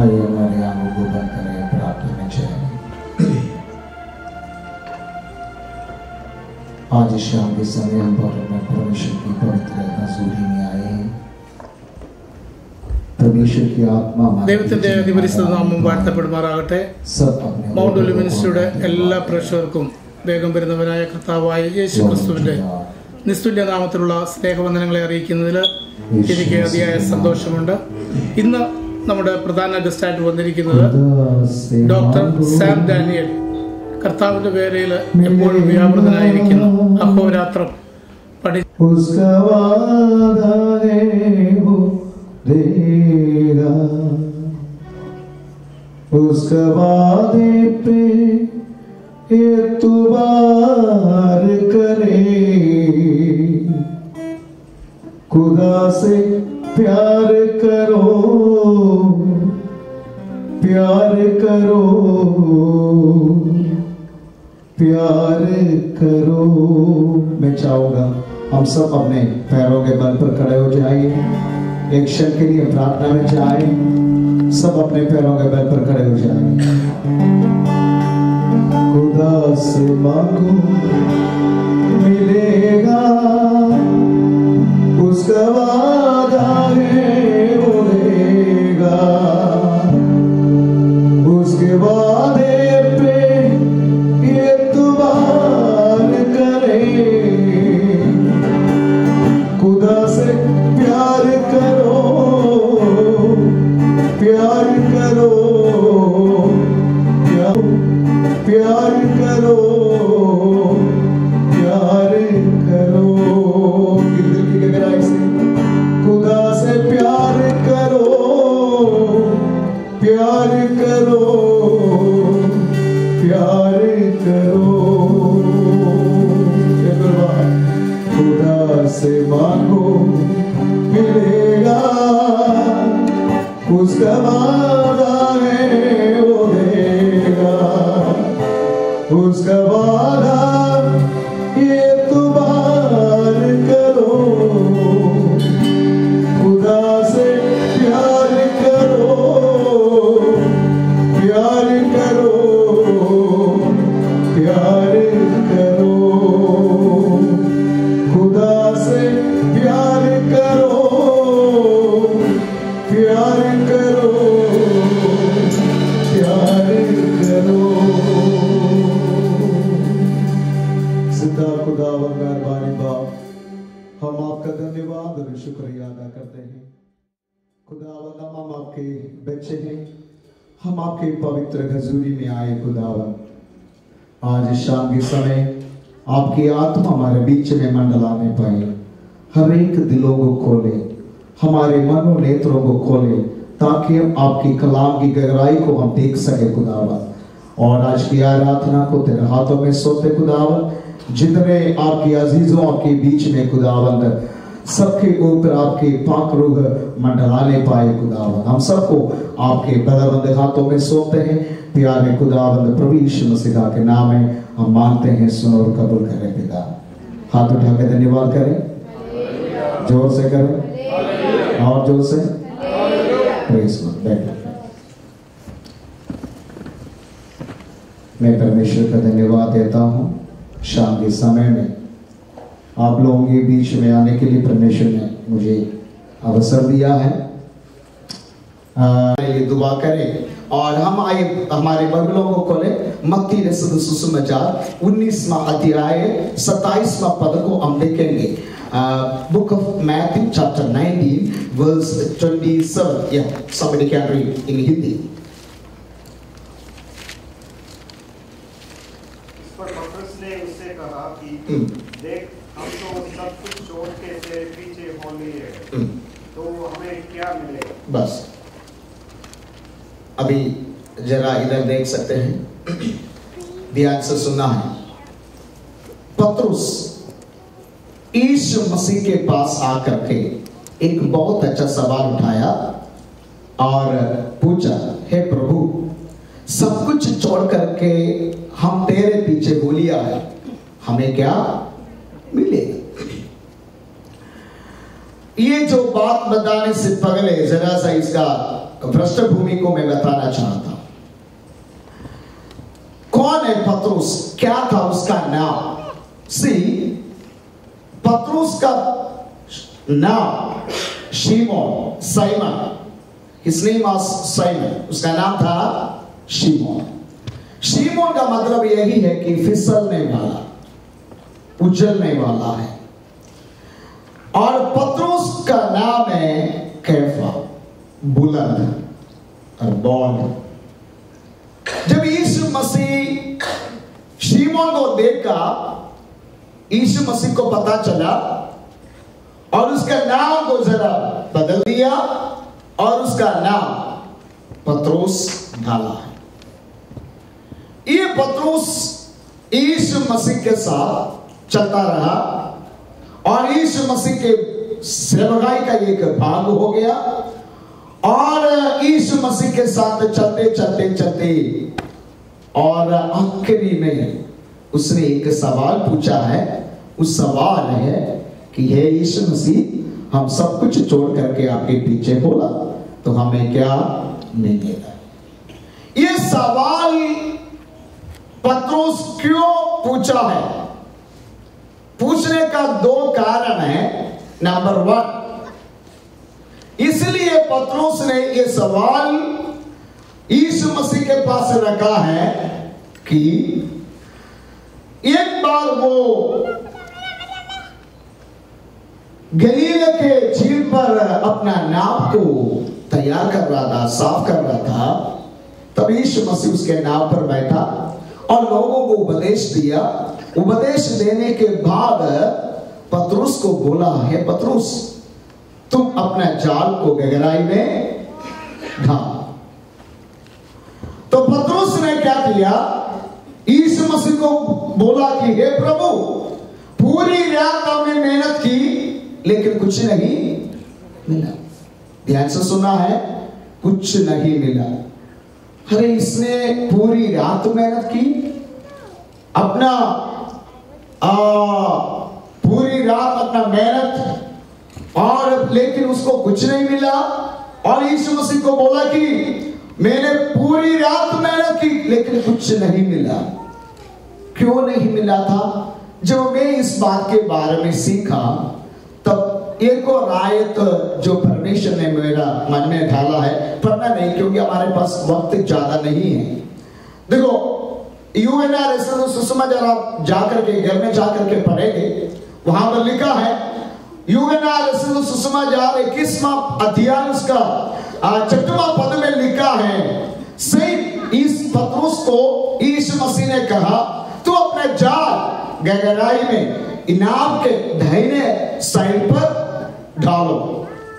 आइए हमारे आंखों को बंद करें, प्रार्थना चाहें। आज शाम के समय हम परमेश्वर की पवित्र हज़ूरी में आए हैं। परमेश्वर की आत्मा ദൈവത്തിന്റെ അതിപരിശുദ്ധ നാമം വാഴ്ത്തപ്പെടുമാറാകട്ടെ. മൗണ്ട് ഒലിവ് മിനിസ്ട്രിയുടെ എല്ലാ പ്രേക്ഷകർക്കും വേഗം വരുന്നവനായ കർത്താവായ യേശു ക്രിസ്തുവിന്റെ നിസ്തുല്യ നാമത്തിലുള്ള സ്നേഹവന്ദനങ്ങളെ അറിയിക്കുന്നതിൽ എനിക്ക് അതിയായ സന്തോഷമുണ്ട്. ഇന്ന് നമ്മുടെ പ്രധാന ഗസ്റ്റായിട്ട് വന്നിരിക്കുന്നത് ഡോക്ടർ സാം ഡാനിയൽ. കർത്താവിന്റെ പേരിൽ എപ്പോഴും വ്യാപൃതനായിരിക്കുന്നു. അഹോരാത്രം देगा, उसका वादे पे एतबार करे, खुदा से प्यार करो, प्यार करो, प्यार करो। मैं चाहूंगा हम सब अपने पैरों के बल पर खड़े हो जाइए, एक क्षण के लिए प्रार्थना में जाए। सब अपने पैरों के बल पर खड़े हो जाए। खुदा से मांगो मिलेगा, उसका वादा है वो देगा, उसके वादे पे एतबार करे, खुदा से प्यार करो, प्यार करो, प्यार करो, प्यार करो। दिल की गहराई से खुदा से प्यार करो, प्यार करो, प्यार करो। खुदा से मांगो मिलेगा, उसका वादा है वो देगा, उसका वादा ये तुबार करो, खुदा से प्यार करो, प्यार करो, प्यार करो, खुदा से प्यार करो, प्यार करो, प्यार करो। सिद्धा खुदावन मेहरबानी बाप, हम आपका धन्यवाद और शुक्रिया अदा करते हैं। खुदावन हम आपके बच्चे हैं, हम आपके पवित्र हज़ूरी में आए। खुदावन आज शाम के समय आपकी आत्मा हमारे बीच में मंडलाने पाए, हर एक दिलों को खोले, हमारे मनो नेत्रों को खोले, ताकि हम आपकी कलाम की गहराई को हम देख सके खुदावन। और आज की आराधना को तेरे हाथों में सौंपे खुदावन। जितने आपके अजीजों आपके बीच में खुदावंद, सबके ऊपर आपके पाक रूह मंडलाने पाए खुदावन। हम सबको आपके बलवंत हाथों में सौंपते हैं। प्यारे खुदावंद प्रभु यीशु मसीह के नाम में हम मांगते हैं, सुनो और कबूल करें पिता। हाथ उठा के धन्यवाद करें, जोर से करें और जोर से प्रेज़ बैठे। मैं परमेश्वर का धन्यवाद देता हूँ शाम के समय में आप लोगों के बीच में आने के लिए परमेश्वर ने मुझे अवसर दिया है। ये दुआ करें और हम आए हमारे बाइबलों को खोले। मत्ती रसूल सुसमाचार 19वां अध्याय 27वां पद को हम देखेंगे। Book of Matthew chapter 19 verse 27. Yeah, somebody can read in Hindi. इस पर पतरस ने उससे कहा कि देख, हम तो सब कुछ छोड़ के तेरे पीछे हो लिए हैं, तो हमें क्या मिलेगा? बस अभी जरा इधर देख सकते हैं, ध्यान से सुनना है। पतरस यीशु मसीह के पास आकर के एक बहुत अच्छा सवाल उठाया और पूछा, हे प्रभु, सब कुछ छोड़ करके हम तेरे पीछे हो लिया है, हमें क्या मिलेगा? ये जो बात बताने से पहले जरा सा इसका पृष्ठभूमि को मैं बताना चाहता हूं। कौन है पतरस? क्या था उसका नाम? सी, पतरस का नाम शिमोन, Simon. His name was Simon. उसका नाम था शिमोन। शिमोन का मतलब यही है कि फिसलने वाला, उजलने वाला है। और पतरस का नाम है कैफा, बुलंद और बॉन्ड। जब यीशु मसीह शिमोन को देखा, यीशु मसीह को पता चला और उसका नाम को जरा बदल दिया और उसका नाम पतरस डाला है। ये पतरस यीशु मसीह के साथ चलता रहा और यीशु मसीह के सेवकाई का एक भाग हो गया। और यीशु मसीह के साथ चलते चलते चलते और आखिरी में उसने एक सवाल पूछा है। उस सवाल है कि हे यीशु मसीह, हम सब कुछ छोड़ करके आपके पीछे बोला तो हमें क्या मिलेगा? ये सवाल पतरस क्यों पूछा है? पूछने का दो कारण है। नंबर 1, इसलिए पतरस ने ये सवाल यीशु मसीह के पास रखा है कि एक बार वो गलील के झील पर अपना नाव को तैयार कर रहा था, साफ कर रहा था। तब यीशु मसीह उसके नाव पर बैठा और लोगों को उपदेश दिया। उपदेश देने के बाद पतरस को बोला, है पतरस, तुम अपना जाल को गहराई में डाल। तो पतरस ने क्या किया? यीशु मसीह को बोला कि हे प्रभु, पूरी रात हमने मेहनत की लेकिन कुछ नहीं मिला। ध्यान से सुना है, कुछ नहीं मिला। अरे इसने पूरी रात मेहनत की, अपना पूरी रात अपना मेहनत, और लेकिन उसको कुछ नहीं मिला। और यीशु मसीह को बोला कि मैंने पूरी रात मेहनत की लेकिन कुछ नहीं मिला। क्यों नहीं मिला था? जब मैं इस बात के बारे में सीखा तब एक और आयत जो परमेश्वर ने मेरा मन में ढाला है, पढ़ना नहीं क्योंकि हमारे पास वक्त ज्यादा नहीं है। देखो, यूएनआर सुसमाचार आप जाकर के घर में जाकर के पढ़ेंगे, वहां पर लिखा है यूएनआर सुसमाचार 21वां अध्याय उसका 6वां पद में लिखा है, सही इस पतरस को यीशु मसीह ने कहा, तू अपना जाल गहराई में इनाम के दाहिने साइड पर डालो।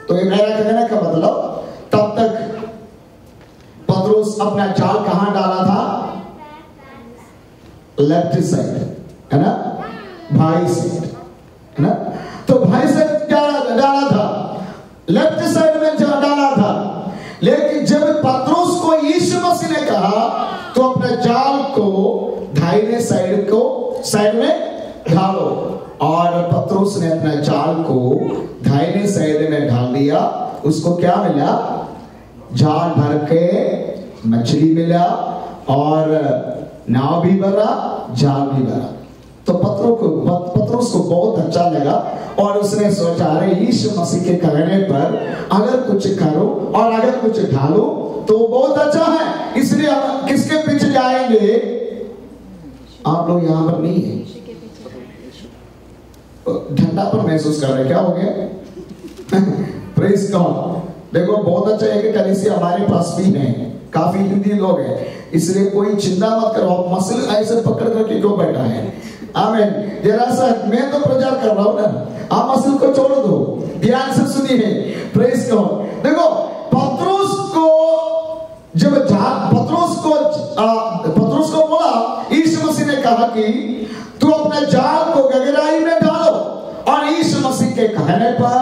तो ये मेरा कहने का मतलब, तब तक पतरस अपना जाल कहां डाला था? लेफ्ट साइड, है ना, भाई साइड, है ना। तो भाई साइड डाला था, लेफ्ट साइड में डाला था। लेकिन जब पतरस को यीशु मसीह ने कहा तो अपने जाल को दाहिने साइड में डालो, और पतरस ने अपना जाल को दाहिने साइड में डाल दिया। उसको क्या मिला? जाल भर के मछली मिला और नाव भी भरा, जाल भी भरा। तो पतरस को बहुत अच्छा लगा और उसने सोचा, अरे यीशु मसीह के कहने पर अगर कुछ करो और अगर कुछ ढालो तो बहुत अच्छा है। इसलिए हम किसके पीछे जाएंगे? आप लोग यहाँ पर नहीं है, ठंडा पर महसूस कर रहे, क्या हो गया? Praise God. देखो, बहुत अच्छा है कि कलीसिया हमारे पास भी है, काफी हिंदी लोग हैं, इसलिए कोई चिंता मत करो। आप मसल ऐसे पकड़ करके क्यों बैठा है? आमीन। जरा सा मैं तो प्रचार कर रहा हूं ना, आप मसल को छोड़ दो, ध्यान से सुनिए। Praise God. देखो, पतरस को बोला, यीशु मसीह ने कहा कि तू अपने जाल को गहराई में डालो, और यीशु मसीह के कहने पर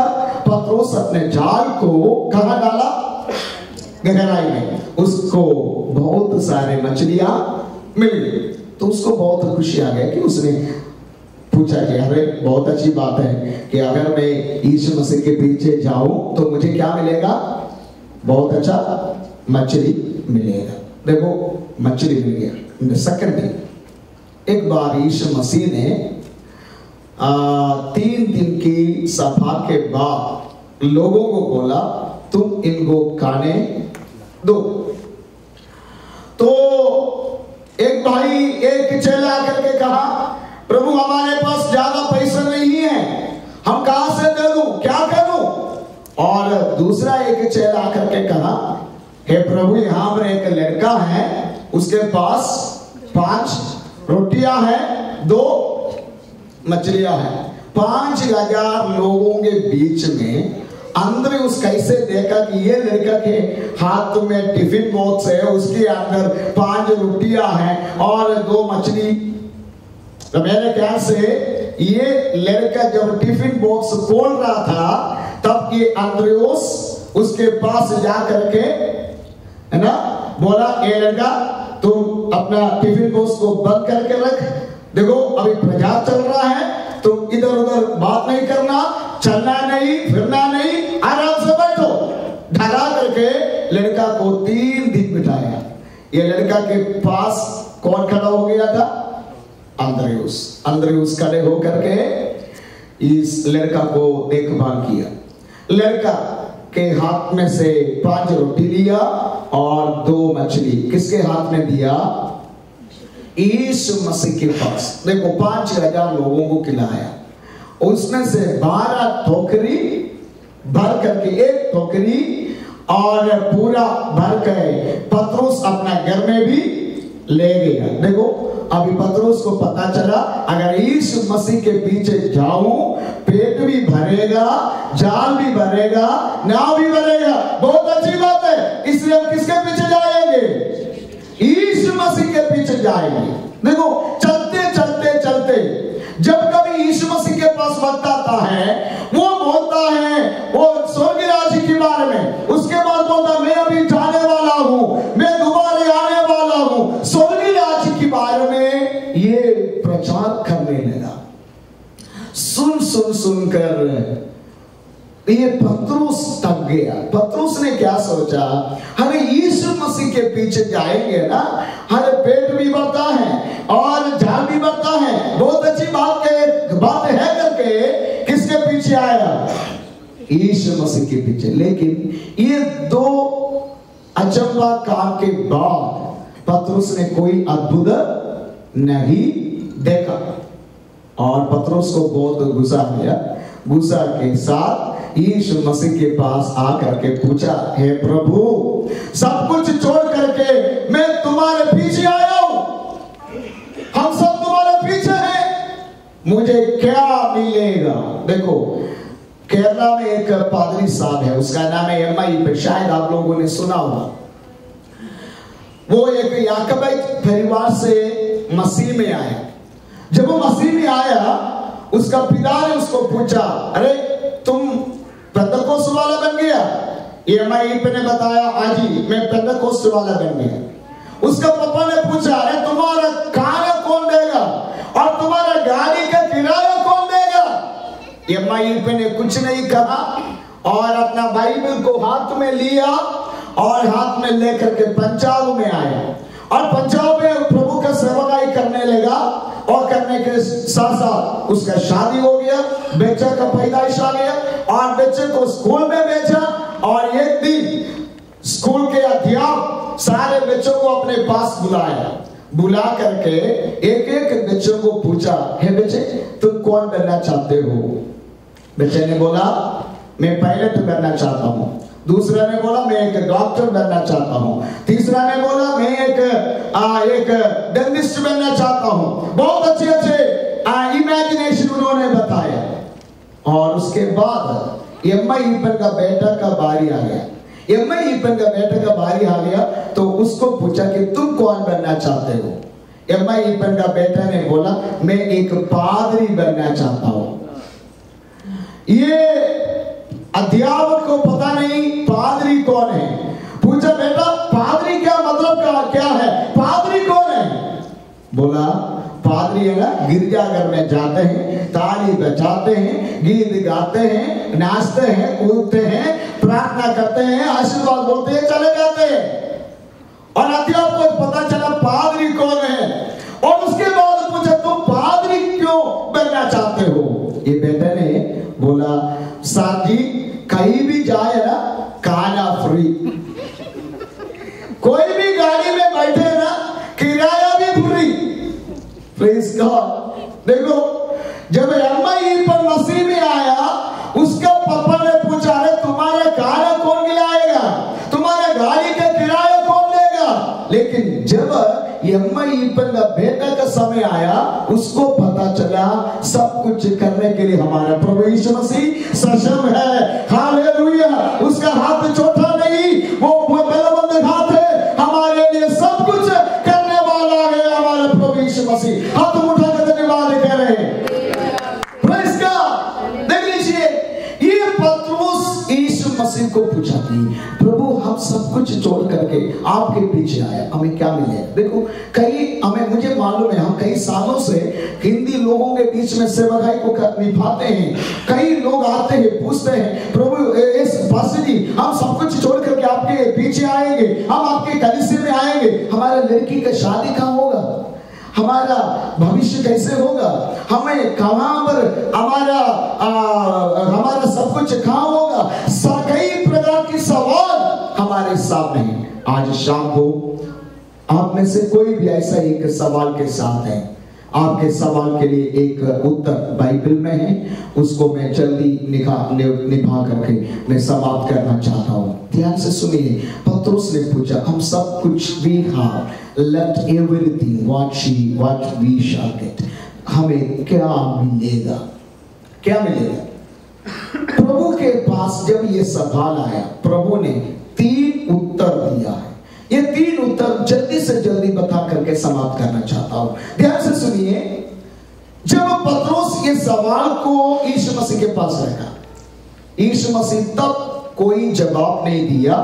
पतरस अपने जाल को कहां डाला? गहराई में। उसको बहुत सारे मछलियां मिल गई, तो उसको बहुत खुशी आ गया कि उसने पूछा कि अरे बहुत अच्छी बात है कि अगर मैं यीशु मसीह के पीछे जाऊं तो मुझे क्या मिलेगा? बहुत अच्छा मछली मिलेगा। देखो मछली मिल गया। सेकंड डे एक बार यीशु मसीह ने 3 दिन की सभा के बाद लोगों को बोला तुम इनको खाने दो। तो एक भाई एक चेला करके कहा प्रभु हमारे पास ज्यादा पैसा नहीं है, हम कहां से दे दूं, क्या करूं? और दूसरा एक चेला करके कहा हे प्रभु यहां पर एक लड़का है, उसके पास 5 रोटियां हैं, 2 मछलियां हैं। 5000 लोगों के बीच में अंद्रयूस कैसे देखा कि ये लड़का के हाथ में टिफिन बॉक्स है, उसके अंदर 5 रोटियां हैं और 2 मछली। तो मेरे ख्याल से ये लड़का जब टिफिन बॉक्स खोल रहा था तब ये अंद्रयूस उसके पास जा करके है ना बोला ए लड़का तुम अपना टिफिन बॉक्स को बंद करके रख, देखो अभी प्रचार चल रहा है, तुम इधर उधर बात नहीं करना, चलना नहीं, फिरना नहीं, आराम से बैठो। ढला करके लड़का को 3 दिन बिठाया। ये लड़का के पास कौन खड़ा हो गया था? अंद्रयूस खड़े होकर के इस लड़का को देखभाल किया। लड़का के हाथ में से 5 रोटी लिया और 2 मछली किसके हाथ में दिया? यीशु मसीह के पास। देखो 5000 लोगों को खिलाया, उसमें से 12 टोकरी भर करके, 1 टोकरी और पूरा भर के पतरस अपना घर में भी ले गया। देखो अभी पतरस को पता चला अगर यीशु मसीह के पीछे जाऊं पेट भी भरेगा, जाल भी भरेगा, नाव भी भरेगा, बहुत अच्छी बात है। इसलिए हम किसके पीछे जाएंगे? यीशु मसीह के पीछे जाएंगे। देखो चलते चलते चलते जब कभी यीशु मसीह के पास वक्त आता है वो बोलता है वो स्वर्ग राज्य के बारे में, उसके बाद बोलता मैं अभी जाने वाला हूं, मैं दोबारा आने वाला हूं, स्वर्ग राज्य के बारे में ये प्रचार करने लगा। सुन सुन सुनकर ये पतरस थक गया। पतरस ने क्या सोचा, अरे यीशु मसीह के पीछे जाएंगे ना, हर पेट भी बढ़ता है और जाल भी बढ़ता है, बहुत अच्छी बात है करके किसके पीछे आया? यीशु मसीह के पीछे। लेकिन ये 2 अचंभा काम के बाद पतरस ने कोई अद्भुत नहीं देखा और पतरस को बहुत गुस्सा आया। गुस्सा के साथ यीशु मसीह के पास आकर के पूछा हे प्रभु सब कुछ छोड़ करके मैं तुम्हारे पीछे आया हूं, हम सब तुम्हारे पीछे हैं, मुझे क्या मिलेगा? देखो केरला में एक पादरी साहब है, उसका नाम है एम.आई. शायद आप लोगों ने सुना होगा। वो एक याकूबाइट परिवार से मसीह में आया। जब वो मसीह में आया उसका पिता ने उसको पूछा अरे तुम पेंटेकोस्त वाला बन गया? एम.आई. ने बताया हाँ जी मैं पेंटेकोस्त वाला बन गया। उसका पापा ने पूछा अरे तुम्हारा खाना कौन देगा और तुम्हारा गाड़ी का किराया कौन देगा? एम.आई. ने कुछ नहीं कहा और अपना बाइबल को हाथ में लिया और हाथ में लेकर के पंजाब में आया और पंजाब में प्रभु का सेवकाई करने लगा और करने के साथ साथ उसका शादी हो गया, बच्चा का पैदाइश आ गया और बच्चे को स्कूल में भेजा। और एक दिन स्कूल के अध्यापक सारे बच्चों को अपने पास बुलाया, बुला करके एक एक बच्चों को पूछा हे बच्चे तुम कौन बनना चाहते हो? बच्चे ने बोला मैं पायलट बनना चाहता हूं, दूसरा ने बोला मैं एक डॉक्टर बनना चाहता हूं, तीसरा ने बोला मैं एक डेंटिस्ट बनना चाहता हूं। बहुत अच्छे इमेजिनेशन उन्होंने बताया। और उसके बाद एम.आई. का बेटा का बारी आ गया। एम.आई. का बेटा का बारी आ गया तो उसको पूछा कि तुम कौन बनना चाहते हो? एम.आई. का बेटा ने बोला मैं एक पादरी बनना चाहता हूं। ये अध्यापक को पता नहीं पादरी कौन है। पूछा बेटा पादरी क्या मतलब क्या है, पादरी कौन है? बोला पादरी है ना गिरजाघर में जाते हैं, ताली बजाते हैं, गीत गाते हैं, नाचते हैं, कूदते हैं, प्रार्थना करते हैं, आशीर्वाद बोलते हैं, चले जाते हैं। और अध्यापक को पता चला पादरी कौन है, और उसके बाद पूछा तुम पादरी क्यों बनना चाहते हो? ये बेटे ने बोला साहब जी कहीं भी जाए ना खाना फ्री, कोई भी गाड़ी में बैठे ना किराया भी फ्री। Praise God. देखो जब एमआई पर मसीह में आया, उसका पापा ने पूछा अरे तुम्हारे खाना कौन खिलाएगा, तुम्हारे गाड़ी का किराया कौन देगा? लेकिन जब एमआई पर बेटा का समय आया, उसको पता चला सब कुछ करने के लिए हमारा प्रभु यीशु मसीह सक्षम है। हालेलुया। उसका हाथ छोटा नहीं, वो बलवंत हाथ है, हमारे लिए सब कुछ करने वाला है हमारा प्रभु यीशु मसीह। हाथ उठा कर धन्यवाद कह रहे हैं। Praise God. देख लीजिए ये पतरस यीशु मसीह को पूछा कि प्रभु हम सब कुछ छोड़ करके आपके पीछे आए, हमें क्या मिले? देखो मुझे मालूम है हम कई सालों से हिंदी लोगों के बीच में सेवकाई को निभाते हैं। कई लोग आते हैं, पूछते हैं प्रभु इस पास्टर जी हम सब कुछ छोड़ करके आपके पीछे आएंगे, हम आपके कलीसिया में आएंगे, हमारा लड़की का शादी कहाँ होगा, हमारा भविष्य कैसे होगा, हमें कहां पर हमारा सब कुछ कहां होगा? कई प्रकार के सवाल हमारे सामने हैं। आज शाम को आप में से कोई भी ऐसा एक सवाल के साथ है, आपके सवाल के लिए एक उत्तर बाइबल में है, उसको मैं जल्दी निभा करके मैं समाप्त करना चाहता हूँ। ध्यान से सुनिए। पतरस ने पूछा हम सब कुछ भी let everything what we shall get, हमें क्या मिलेगा, क्या मिलेगा? प्रभु के पास जब ये सवाल आया, प्रभु ने 3 उत्तर दिया है। ये 3 उत्तर जल्दी से जल्दी बता करके समाप्त करना चाहता हूं। ध्यान से सुनिए। जब पतरस ये सवाल को यीशु मसीह के पास रखा, यीशु मसीह तब कोई जवाब नहीं दिया,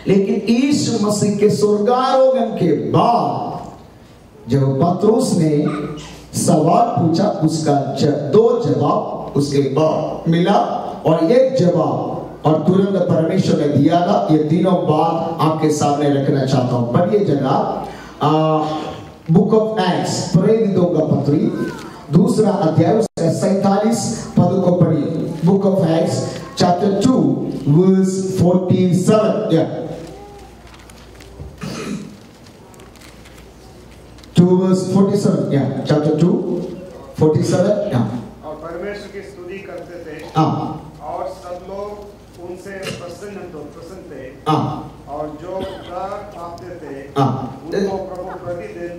लेकिन यीशु मसीह के स्वर्गारोहण के बाद जब पतरस ने सवाल पूछा, उसका 2 जवाब उसके बाद मिला और 1 जवाब और तुरंत परमेश्वर ने दिया था। ये तीनों बात आपके सामने रखना चाहता हूं। पढ़िए जनाब बुक ऑफ एक्ट्स, प्रेरितों का पत्री 2 अध्याय 47 पद को पढ़िए। Book of Acts chapter 2 verse 47 2 verse 47 chapter 2 47 और परमेश्वर की स्तुति करते थे और सब लोग उनसे प्रसन्न थे और जो उद्धार पाते थे उनको प्रभु प्रतिदिन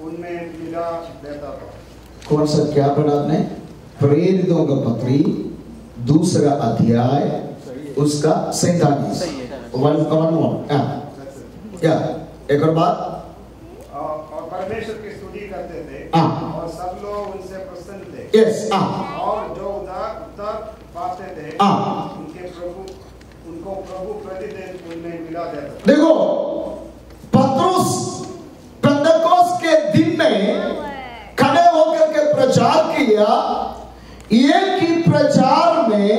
उनमें मिला देता था। कौन सा क्या पढ़ा आपने? प्रेरितों का पत्री 2 अध्याय उसका 47 एक और बात। और परमेश्वर की स्तुति करते थे और सब लोग उनसे प्रसन्न थे। और जो उद्धार पाते थे उनको प्रभु प्रतिदिन उनमें मिला देता था। देखो पतरस पेंटेकोस्त के दिन में खड़े होकर के प्रचार किया। एक ही प्रचार में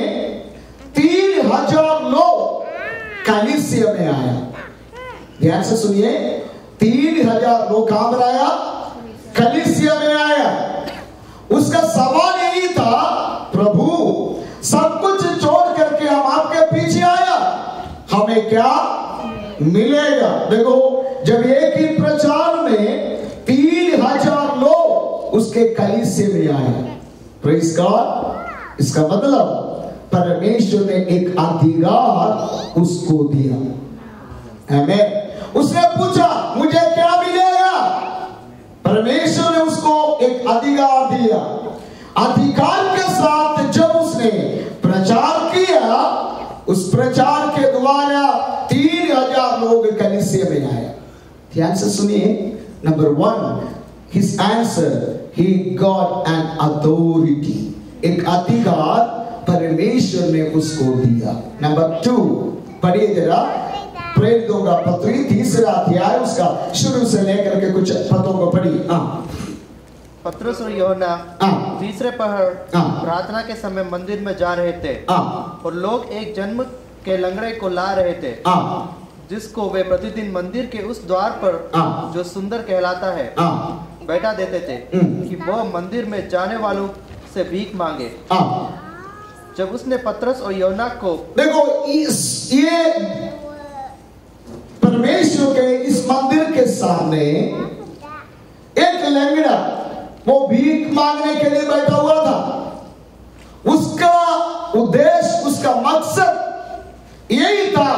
3000 लोग कलीसिया में आया। ध्यान से सुनिए, 3000 लोग कहां पर आया? कलीसिया में आया। उसका सवाल यही था, प्रभु सब कुछ छोड़ करके हम आपके पीछे आया, हमें क्या मिलेगा? देखो जब एक ही प्रचार में 3000 लोग उसके कलीसिया में आए, प्रेज़ गॉड, इसका मतलब परमेश्वर ने एक अधिकार उसको दिया। आमीन। उसने पूछा मुझे क्या मिलेगा? परमेश्वर ने उसको एक अधिकार दिया। अधिकार के साथ जब उसने प्रचार किया, उस प्रचार के द्वारा 3000 लोग कलीसिया में आए। ध्यान से सुनिए। Number 1, his answer, he got an authority, एक अधिकार परमेश्वर ने उसको दिया। नंबर 2, पढ़िए जरा प्रेरितों का पत्री 3 अध्याय उसका शुरू से लेकर के कुछ पदों को पढ़िए। पतरस और यूहन्ना तीसरे पहर प्रार्थना के समय मंदिर में जा रहे थे और लोग एक के लंगड़े को ला रहे थे, जिसको वे प्रतिदिन मंदिर के उस द्वार पर जो सुंदर कहलाता है बैठा देते थे कि वह मंदिर में जाने वालों से भीख मांगे। जब उसने पतरस और यूहन्ना को, देखो ये परमेश्वर के इस मंदिर के सामने एक लंगड़ा वो भीख मांगने के लिए बैठा हुआ था। उसका उद्देश्य, उसका मकसद यही था,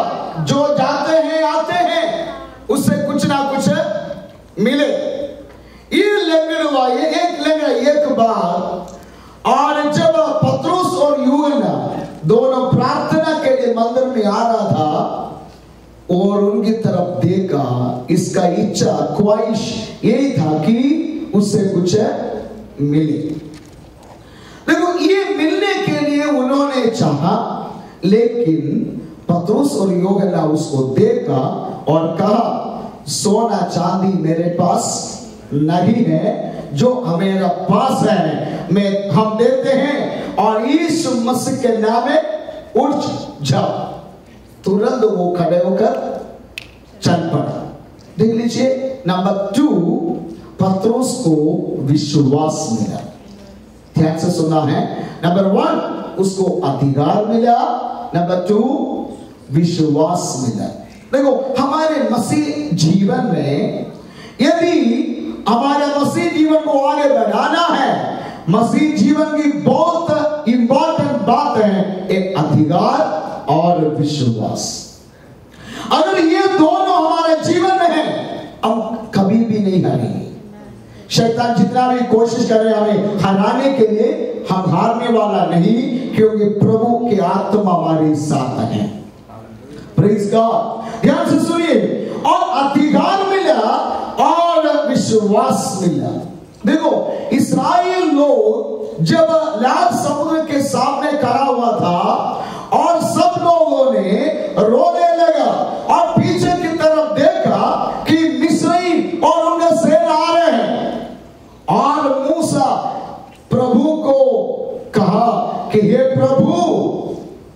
जो जाते हैं आते हैं उससे कुछ ना कुछ मिले। ये लंगड़ा, ये एक लंगड़ा एक बार, और जब पतरस और यूहन्ना दोनों प्रार्थना के लिए मंदिर में आ रहा था और उनकी तरफ देखा, इसका इच्छा, ख्वाहिश यही था कि उससे कुछ मिले। देखो, ये मिलने के लिए उन्होंने चाहा, लेकिन पतरस और यूहन्ना उसको देखा और कहा, सोना चांदी मेरे पास नहीं है, जो हमारे पास है हम देते हैं, और यीशु मसीह के नाम में उठ जाओ। तुरंत वो खड़े होकर चल पड़ा। देख लीजिए, नंबर 2, पतरस को विश्वास मिला। ध्यान से सुना है। नंबर 1 उसको अधिकार मिला, नंबर 2 विश्वास मिला। देखो, हमारे मसीह जीवन में यदि हमारे मसीह जीवन को आगे बढ़ाना है, मसीह जीवन की बहुत इंपॉर्टेंट बात है एक अधिकार और विश्वास। अगर ये दोनों हमारे जीवन में है, हम कभी भी नहीं हारेंगे। शैतान जितना भी कोशिश करे हमें हराने के लिए, हम हारने वाला नहीं, क्योंकि प्रभु की आत्मा हमारे साथ है। Praise God. ध्यान से सुनिए, और अधिकार मिला और विश्वास मिला। देखो, इस्राएल लोग जब लाल समुद्र के सामने खड़ा हुआ था और सब लोगों ने रोने लगा और पीछे की तरफ देखा कि मिस्री और उनका सेना आ रहे हैं, और मूसा प्रभु को कहा कि हे प्रभु,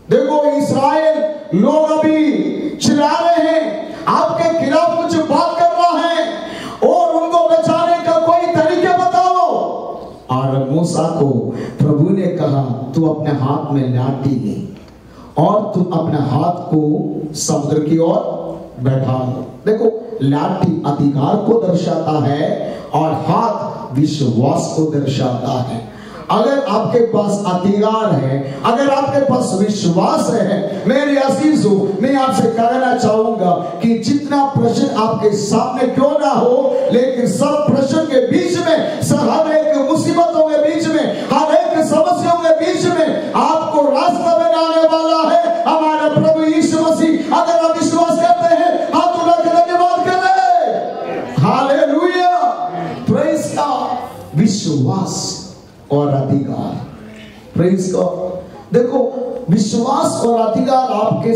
देखो इस्राएल लोग अभी चिल्ला रहे हैं, आपके खिलाफ कुछ बात कर रहा है, और उनको बचाने का कोई तरीका बताओ। और मूसा को प्रभु ने कहा, तू अपने हाथ में लाठी ले और तू अपने हाथ को समुद्र की ओर बढ़ा दो। देखो, लाठी अधिकार को दर्शाता है और हाथ विश्वास को दर्शाता है। अगर आपके पास अधिकार है, अगर आपके पास विश्वास है, मेरे अजीजों, मैं आपसे कहना चाहूंगा कि जितना प्रश्न आपके सामने क्यों ना हो, लेकिन सब प्रश्न के बीच में, हर एक मुसीबतों के बीच में, हर एक समस्याओं के बीच में आपको रास्ता बनाने वाला है हमारा प्रभु यीशु मसीह। अगर आप विश्वास करते हैं, हाथ उठाकर धन्यवाद करें। Hallelujah, praise God. विश्वास और अधिकार, प्रेज़ गॉड। देखो, विश्वास और अधिकार आपके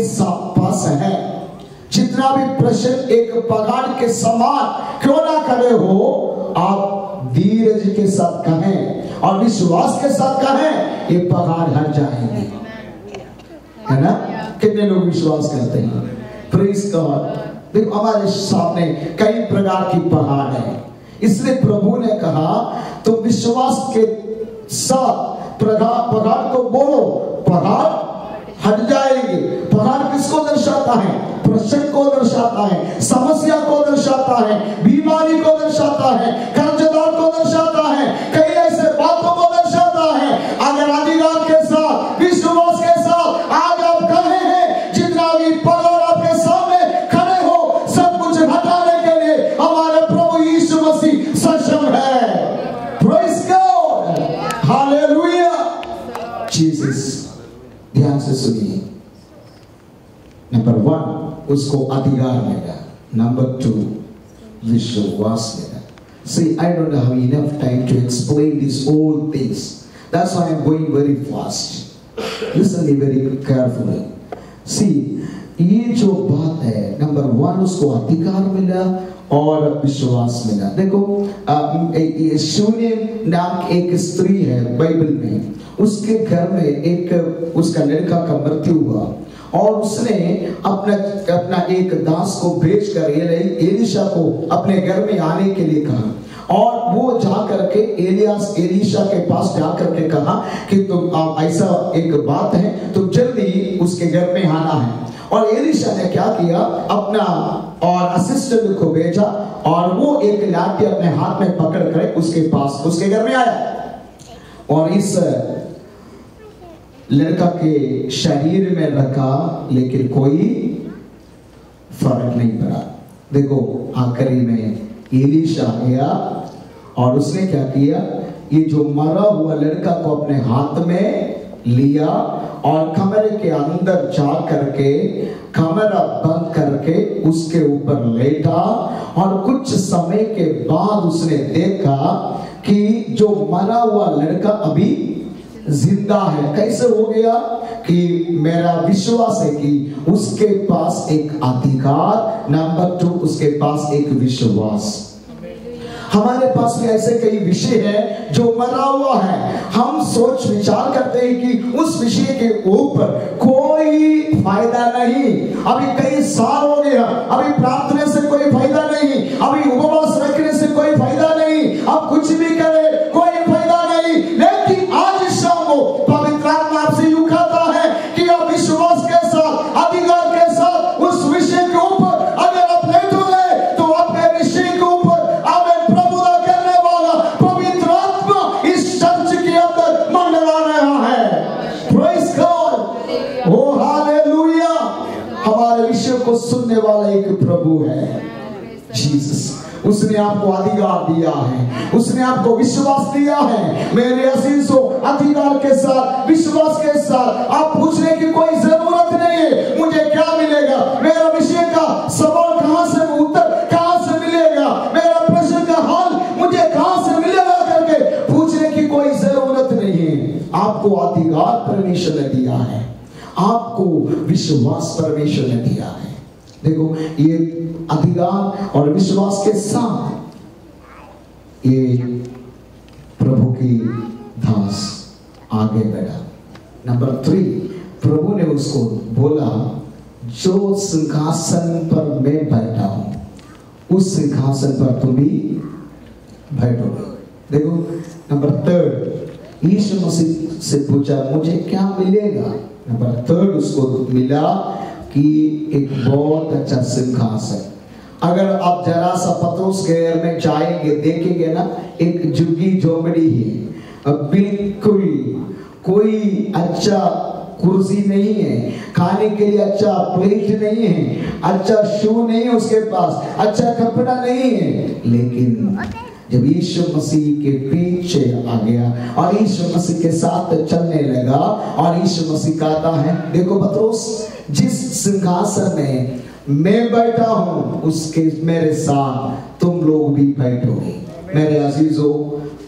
पास है। जितना भी प्रश्न एक पहाड़ के समान क्यों ना खड़े हो, आप धीरज के साथ कहें और विश्वास के साथ कहें, ये पहाड़ हट जाएंगे। है ना? कितने लोग विश्वास करते हैं? Praise God. देखो, हमारे सामने कई प्रकार की पहाड़ है, इसलिए प्रभु ने कहा तुम विश्वास के साथ पहाड़ को बोलो, पहाड़ हट जाएंगे। पहाड़ किसको दर्शाता है? प्रश्न को दर्शाता है, समस्या को दर्शाता है, बीमारी को दर्शाता है, कर्जदार को दर्शाता है, कई ऐसे बातों को दर्शाता है। अगर अधिकार के साथ, विश्वास के साथ आज आप कहे हैं, जितना भी पहाड़ आपके सामने खड़े हो, सब कुछ हटाने के लिए हमारे प्रभु यीशु मसीह सक्षम है। Praise God, hallelujah, Jesus. ध्यान से सुनिए, नंबर 1 उसको अधिकार मिला, नंबर 2 विश्वास मिला। See, I don't have enough time to explain these all things. That's why I'm going very fast. Listen me very carefully. See, ये जो बात है, नंबर 1 उसको अधिकार मिला और विश्वास मिला। देखो, शून्य नाम की एक स्त्री है बाइबल में, उसके घर में एक उसका लड़का का मृत्यु हुआ और उसने अपना एक दास को भेजकर एलीशा को अपने घर में आने के लिए कहा, और वो जा करके एलीशा के पास जा करके कहा कि तुम ऐसा एक बात है, तुम जल्दी उसके घर में आना है। और एलीशा ने क्या किया, अपना और असिस्टेंट को भेजा और वो एक लाठी अपने हाथ में पकड़ कर उसके पास उसके घर में आया, और इस लड़का के शरीर में रखा, लेकिन कोई फर्क नहीं पड़ा। देखो आखिरी में एलीशा गया और उसने क्या किया, ये जो मरा हुआ लड़का को अपने हाथ में लिया और कमरे के अंदर जा करके कमरा बंद करके उसके ऊपर लेटा, और कुछ समय के बाद उसने देखा कि जो मरा हुआ लड़का अभी जिंदा है। कैसे हो गया कि मेरा विश्वास है कि उसके पास एक अधिकार, नंबर 2 उसके पास एक विश्वास। हमारे पास भी ऐसे कई विषय है जो मरा हुआ है, हम सोच विचार करते हैं कि उस विषय के ऊपर कोई फायदा नहीं, अभी कई साल हो गया, अभी प्रार्थना से कोई फायदा नहीं, अभी उपवास रखने से कोई फायदा नहीं, अब कुछ भी करे कोई फायदा नहीं। लेकिन आज शाम को पवित्र आत्मा आपसे यूं कहता है कि आप विश्वास के साथ, अधिकार के साथ उस विषय के ऊपर अगर आप लेटोगे तो अपने विषय के ऊपर आमेन प्रभुता करने वाला पवित्र आत्मा इस चर्च के अंदर मंडरा रहा है। प्रेज गॉड, ओ हालेलुया। हमारे विषय को सुनने वाला एक प्रभु है, जीसस। उसने आपको अधिकार दिया है, उसने आपको विश्वास दिया है। मेरे अजीजों, अधिकार के साथ, विश्वास के साथ आप पूछने की कोई जरूरत नहीं है मुझे क्या मिलेगा, मेरा विषय का सवाल कहां से, उत्तर कहां से मिलेगा, मेरा प्रश्न का हल मुझे कहां से मिलेगा करके पूछने की कोई जरूरत नहीं है। आपको अधिकार परमेश्वर ने दिया है, आपको विश्वास परमेश्वर ने दिया है। देखो ये अधिकार और विश्वास के साथ ये प्रभु की दास आगे बढ़ा। नंबर 3, प्रभु ने उसको बोला, जो सिंहासन पर मैं बैठा हूं उस सिंहासन पर तुम भी बैठोगे। देखो नंबर 3, यीशु मसीह से पूछा मुझे क्या मिलेगा। नंबर 3 उसको मिला कि एक बहुत अच्छा सिंहासन। अगर आप जरा सा पतरस के घर में जाएंगे, देखेंगे ना, एक झुग्गी झोपड़ी है, बिल्कुल कोई अच्छा कुर्सी नहीं है, खाने के लिए अच्छा प्लेट नहीं है, अच्छा शू नहीं है उसके पास, अच्छा कपड़ा नहीं है। लेकिन जब यीशु मसीह के पीछे आ गया और यीशु मसीह के साथ चलने लगा, और यीशु मसीह कहता है, देखो पतरस, जिस सिंहासन में मैं बैठा हूं उसके मेरे साथ तुम लोग भी बैठोगे। मेरे अजीजों,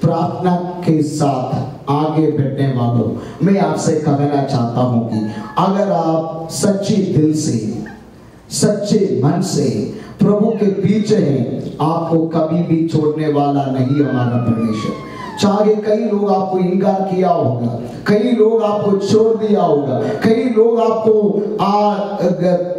प्रार्थना के साथ आगे बढ़ने वालों, मैं आपसे कहना चाहता हूं कि अगर आप सच्चे दिल से, सच्चे मन से प्रभु के पीछे हैं, आपको कभी भी छोड़ने वाला नहीं हमारा परमेश्वर। चाहे कई लोग आपको इनकार किया होगा, कई लोग आपको छोड़ दिया होगा, कई लोग आपको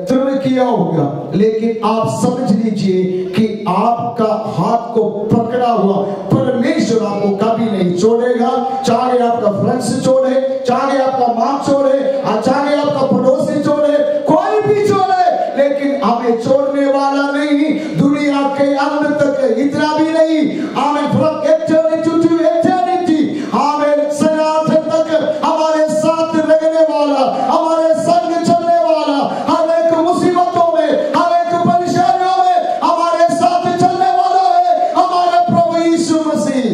तृण किया होगा, लेकिन आप समझ लीजिए कि आपका हाथ को पकड़ा हुआ परमेश्वर आपको कभी नहीं छोड़ेगा। चाहे आपका फ्रेंड्स छोड़े, चाहे आपका माँ छोड़े, चाहे आपका पड़ोसी छोड़े, कोई भी छोड़े, लेकिन हमें छोड़ने वाला नहीं, दुनिया के अंत तक इतना भी नहीं, हमें फ्रॉम एटर्निटी टू एटर्निटी, हमें सनातन तक हमारे साथ रहने वाला, हमारे संग चलने वाला, हर एक मुसीबतों में, हर एक परेशानियों में हमारे साथ चलने वाला है हमारा प्रभु यीशु मसीह।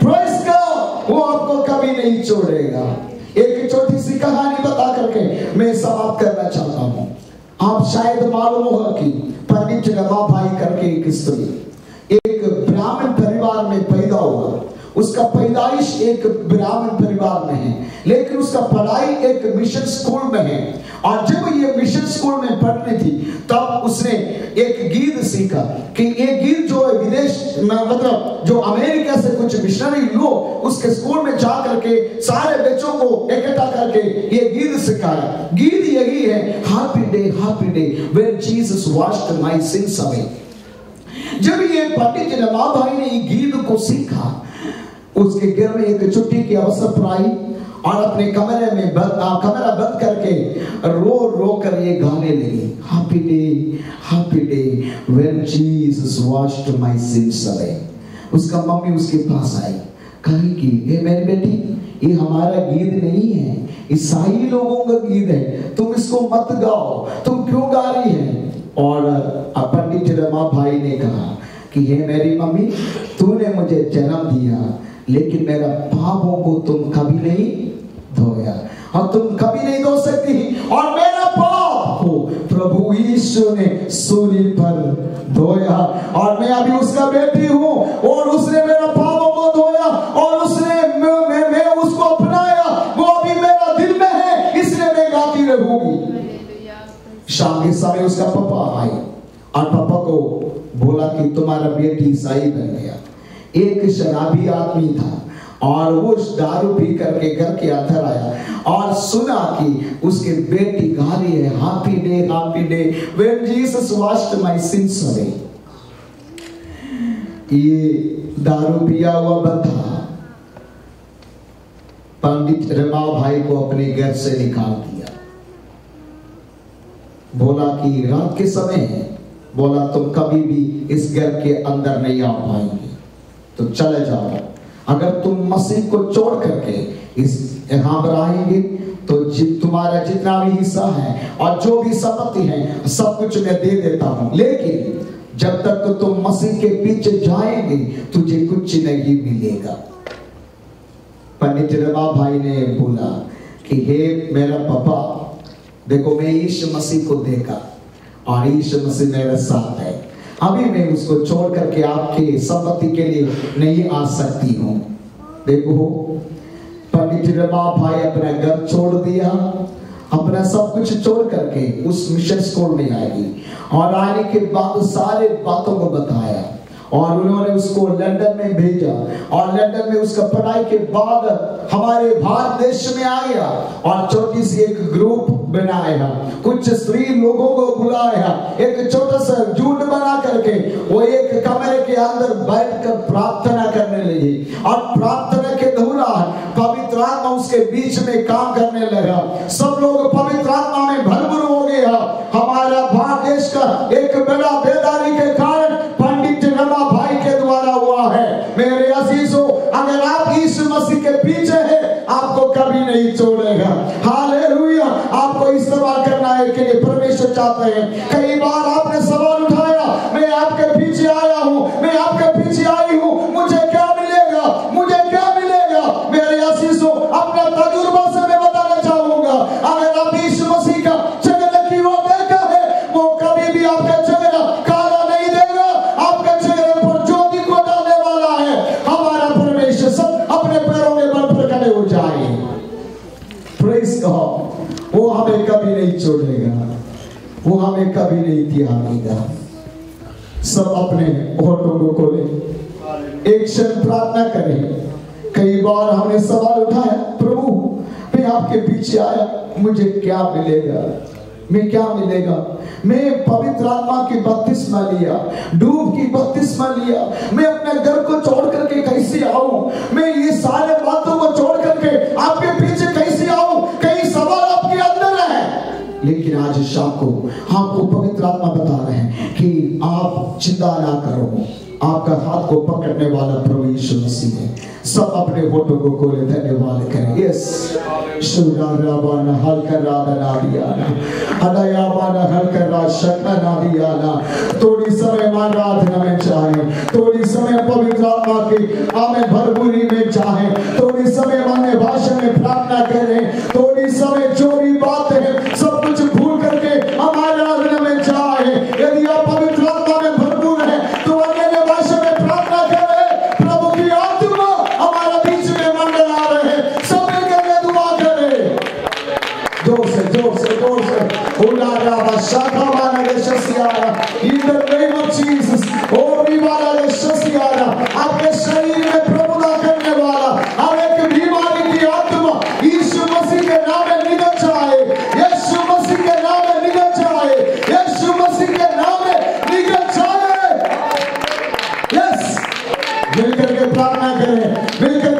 प्रेज़ गॉड, वो आपको कभी नहीं छोड़ेगा। एक छोटी सी कहानी बता करके मैं समाप्त करना चाहता हूँ। आप शायद मालूम होगा कि पंडित रमाबाई करके एक स्त्री एक ब्राह्मण परिवार में पैदा हुआ। उसका पैदाइश एक ब्राह्मण परिवार में है, लेकिन उसका पढ़ाई एक मिशन स्कूल में है। और जब ये मिशन स्कूल में पढ़नी थी, तब उसने एक गीत सीखा कि ये गीत जो है विदेश मतलब जो अमेरिका से कुछ मिशनरी लोग उसके स्कूल में जा करके सारे बच्चों को इकट्ठा करके ये गीत सिखाया। गीत यही है, happy day when Jesus washed my since away. जब ये पंडित रमा भाई ने ये गीत को सीखा, उसके घर में एक छुट्टी की अवसर पर आई और अपने कमरे में कमरा बंद करके रो कर ये गाने लगी, happy day when Jesus washed my since away. उसका मम्मी उसके पास आई, कहेगी ये मेरी बेटी, ये हमारा गीत नहीं है, ईसाई लोगों का गीत है, तुम इसको मत गाओ, तुम क्यों गा रही है? और पंडित रमा भाई ने कहा कि हे मेरी मम्मी, तूने मुझे जन्म दिया लेकिन मेरा पापों को तुम कभी नहीं धोया और तुम कभी नहीं धो सकती, और मेरा पाप को प्रभु यीशु ने सूली पर धोया और मैं अभी उसका बेटी हूँ और उसने मेरा पापों को धोया और उसने मैं उसको अपनाया, वो अभी मेरा दिल में है, इसलिए मैं गाती रहूंगी। शाम के समय उसका पापा आए और पापा को बोला कि तुम्हारा बेटी ईसाई बन गया। एक शराबी आदमी था और वो दारू पी करके घर के अंदर आया और सुना कि उसके बेटी गा रही है happy day when Jesus washed my since away. ये दारू पिया हुआ बंदा पंडित रमा भाई को अपने घर से निकाल दिया। बोला कि रात के समय है, बोला तुम कभी भी इस घर के अंदर नहीं आ पाएंगे, तो चले जाओ। अगर तुम मसीह को छोड़ करके इस यहाँ पर आएंगे तो तुम्हारा जितना भी हिस्सा है और जो भी संपत्ति है सब कुछ मैं दे देता हूँ, लेकिन जब तक तुम मसीह के पीछे जाएंगे तुझे कुछ नहीं मिलेगा। पंडित रमा भाई ने बोला कि हे मेरा पापा, देखो मैं यीशु मसीह को देखा और यीशु मसीह मेरे साथ है, अभी मैं उसको छोड़ करके आपके संपत्ति के लिए नहीं आ सकती हूँ। देखो पंडित रमा भाई अपना घर छोड़ दिया, अपना सब कुछ छोड़ करके उस मिशन स्कूल में आएगी और आने के बाद सारे बातों को बताया और उन्होंने उसको लंदन में भेजा और लंदन में उसका पढ़ाई के बाद हमारे भारत देश में आ गया और छोटी सी एक ग्रुप बनाया, कुछ स्त्री लोगों को बुलाया, एक छोटा सा झुंड बना करके वो एक कमरे के अंदर बैठकर प्रार्थना करने लगी और प्रार्थना के दौरान पवित्र आत्मा उसके बीच में काम करने लगा। सब लोग पवित्र आत्मा में भरपूर हो गया। हमारा भारत देश का एक बड़ा बेदारी के कारण पंडित रमा भाई के द्वारा हुआ है। मेरे अजीजों, अगर आप यीशु मसीह के पीछे हैं आपको कभी नहीं छोड़ेगा। हालेलुया। आपको इस्तेमाल करना है कि परमेश्वर चाहते हैं। कई बार आपने सवाल उठाया, मैं आपके पीछे आया हूँ, मैं आपके पीछे आई हूँ, मुझे क्या मिलेगा, मुझे क्या मिलेगा? मेरे अजीजों, अपना तजुर्बा से मैं बताना चाहूंगा, अगर आप यीशु मसीह का चेहरा की वो देखा है, वो कभी भी आपका चेहरा काला नहीं देगा, आपके चेहरे पर ज्योति को डालने वाला है। हमारा परमेश्वर सब अपने पैरों में बल पर खड़े हो जाए। Praise God. वो हमें कभी नहीं छोड़ेगा, वो हमें कभी नहीं त्यागेगा। सब अपने होठों को खोले, एक क्षण प्रार्थना करें। कई बार हमने सवाल उठाया, प्रभु मैं आपके पीछे आया, मुझे क्या मिलेगा, मैं क्या मिलेगा? मैं पवित्र आत्मा की बपतिस्मा लिया, डूब की बपतिस्मा लिया, मैं अपने घर को छोड़ करके कैसे आऊं? मैं ये सारे बातों को छोड़ करके आपके पीछे कैसे आऊं? कई सवाल आपके अंदर है, लेकिन आज शाम को आपको पवित्र आत्मा बता रहे हैं कि आप चिंता ना करो, आपका हाथ को पकड़ने वाला प्रभु यीशु मसीह है। सब अपने होठों को खोले, धन्यवाद करें। यस शुराबाना हलकरा नादियाना अदयाबाना हलकरा शकना नादियाना। थोड़ी समय मान आराधना में चाहे, थोड़ी समय पवित्र आत्मा की हमें भरपूरी में चाहे, थोड़ी समय अन्य भाषा में प्रार्थना करें, थोड़ी समय जो भी बात है सब कुछ भूल करके हमारे आराधना में चाहे। यदि आप पवित्र आत्मा में भरपूर है तो अन्य भाषा में प्रार्थना करें। प्रभु की आत्मा हमारे बीच में मंडला रहे, सब मिलकर दुआ करें। जोर से जोर से जोर से उलारा शाखा माना के शसियारा, in the name of Jesus, ओ विवाला के शसियारा मिलकर